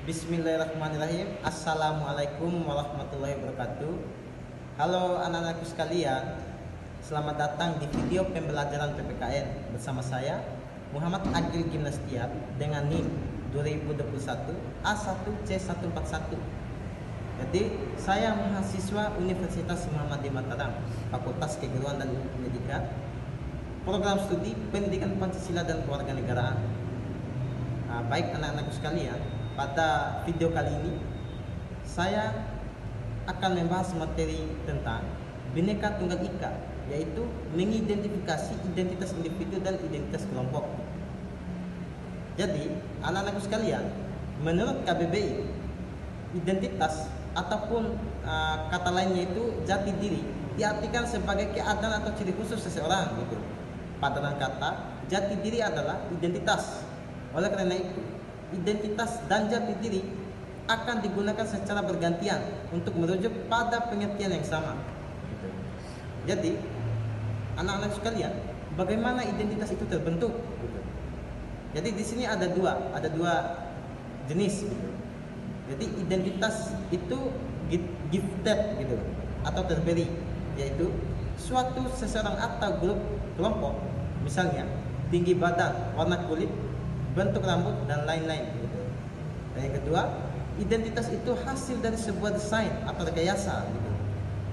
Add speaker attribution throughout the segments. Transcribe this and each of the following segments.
Speaker 1: Bismillahirrahmanirrahim. Assalamualaikum warahmatullahi wabarakatuh. Halo anak-anakku sekalian, selamat datang di video pembelajaran PPKN bersama saya Muhammad Agil Gimnastiar dengan NIM 2021 A1C141. Jadi saya mahasiswa Universitas Muhammadiyah Mataram, Fakultas Keguruan dan Ilmu Pendidikan, program studi Pendidikan Pancasila dan Kewarganegaraan. Baik anak-anakku sekalian, pada video kali ini saya akan membahas materi tentang Bhinneka Tunggal Ika, yaitu mengidentifikasi identitas individu dan identitas kelompok. Jadi anak-anakku sekalian, menurut KBBI, identitas ataupun kata lainnya itu jati diri diartikan sebagai keadaan atau ciri khusus seseorang gitu. Padanan kata jati diri adalah identitas. Oleh karena itu, identitas dan jati diri akan digunakan secara bergantian untuk merujuk pada pengertian yang sama. Jadi, anak-anak sekalian, bagaimana identitas itu terbentuk? Jadi di sini ada dua jenis. Jadi identitas itu gifted gitu atau terberi, yaitu suatu seseorang atau grup kelompok, misalnya tinggi badan, warna kulit, bentuk rambut dan lain-lain gitu. Dan yang kedua, identitas itu hasil dari sebuah desain atau rekayasa gitu.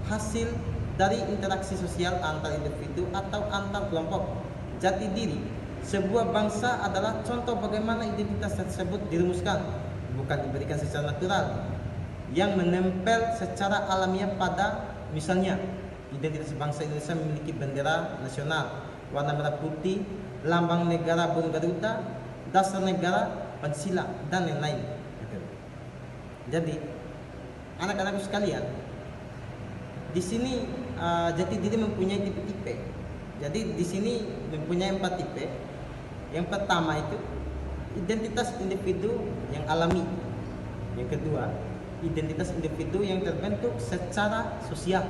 Speaker 1: Hasil dari interaksi sosial antar individu atau antar kelompok. Jati diri sebuah bangsa adalah contoh bagaimana identitas tersebut dirumuskan, bukan diberikan secara natural, yang menempel secara alamiah pada, misalnya identitas bangsa Indonesia memiliki bendera nasional warna merah putih, lambang negara burung garuda, dasar negara Pancasila dan lain-lain. Jadi anak-anakku sekalian, di sini jati diri mempunyai tipe-tipe. Jadi di sini mempunyai 4 tipe. Yang pertama itu identitas individu yang alami. Yang kedua, identitas individu yang terbentuk secara sosial.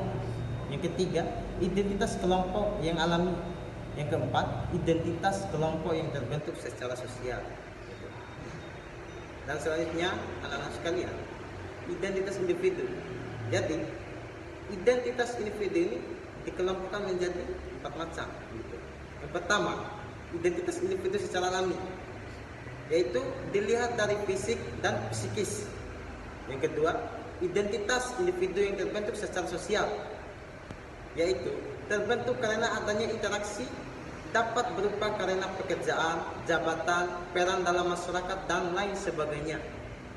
Speaker 1: Yang ketiga, identitas kelompok yang alami. Yang keempat, identitas kelompok yang terbentuk secara sosial. Dan selanjutnya, anak-anak sekalian, identitas individu. Jadi, identitas individu ini dikelompokkan menjadi 4 macam. Yang pertama, identitas individu secara alami, yaitu dilihat dari fisik dan psikis. Yang kedua, identitas individu yang terbentuk secara sosial, yaitu terbentuk karena adanya interaksi, dapat berupa karena pekerjaan, jabatan, peran dalam masyarakat, dan lain sebagainya.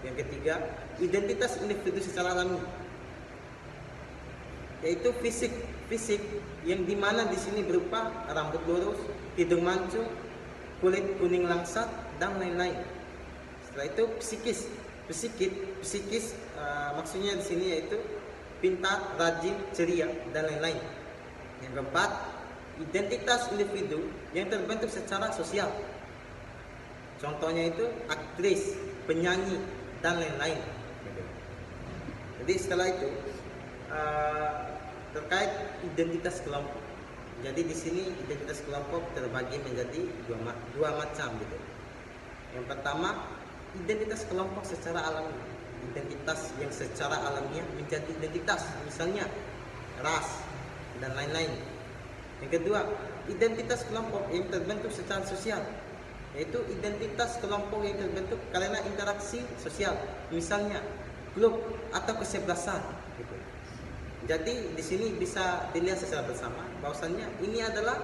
Speaker 1: Yang ketiga, identitas individu secara alami, yaitu fisik yang dimana di sini berupa rambut lurus, hidung mancung, kulit kuning langsat, dan lain-lain. Setelah itu psikis maksudnya di sini yaitu pintar, rajin, ceria, dan lain-lain. Yang keempat, identitas individu yang terbentuk secara sosial. Contohnya itu aktris, penyanyi, dan lain-lain. Jadi setelah itu terkait identitas kelompok. Jadi di sini identitas kelompok terbagi menjadi dua macam gitu. Yang pertama, identitas kelompok secara alami. Identitas yang secara alamiah menjadi identitas, misalnya ras dan lain-lain. Yang kedua, identitas kelompok yang terbentuk secara sosial, yaitu identitas kelompok yang terbentuk karena interaksi sosial, misalnya klub atau kesebelasan gitu. Jadi di sini bisa dilihat secara bersama bahwasannya ini adalah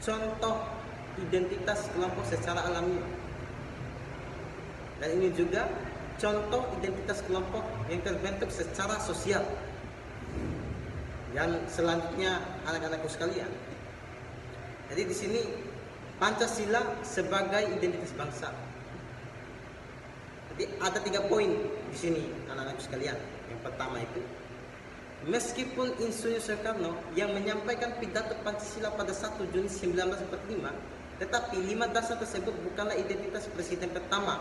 Speaker 1: contoh identitas kelompok secara alami. Dan ini juga contoh identitas kelompok yang terbentuk secara sosial. Dan selanjutnya anak-anakku sekalian, jadi di sini Pancasila sebagai identitas bangsa. Jadi ada 3 poin di sini anak-anakku sekalian. Yang pertama itu, meskipun Insinyur Soekarno yang menyampaikan pidato Pancasila pada 1 Juni 1945, tetapi 5 dasar tersebut bukanlah identitas presiden pertama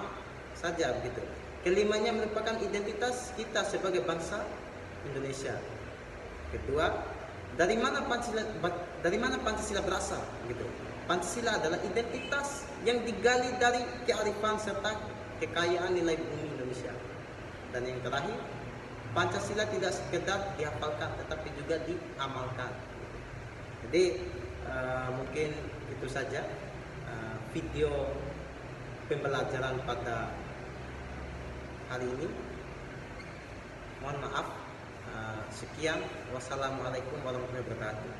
Speaker 1: saja begitu. Kelimanya merupakan identitas kita sebagai bangsa Indonesia. Kedua, dari mana Pancasila berasal gitu. Pancasila adalah identitas yang digali dari kearifan serta kekayaan nilai bumi Indonesia. Dan yang terakhir, Pancasila tidak sekedar dihafalkan tetapi juga diamalkan. Jadi mungkin itu saja video pembelajaran pada hari ini. Mohon maaf. Sekian. Wassalamualaikum warahmatullahi wabarakatuh.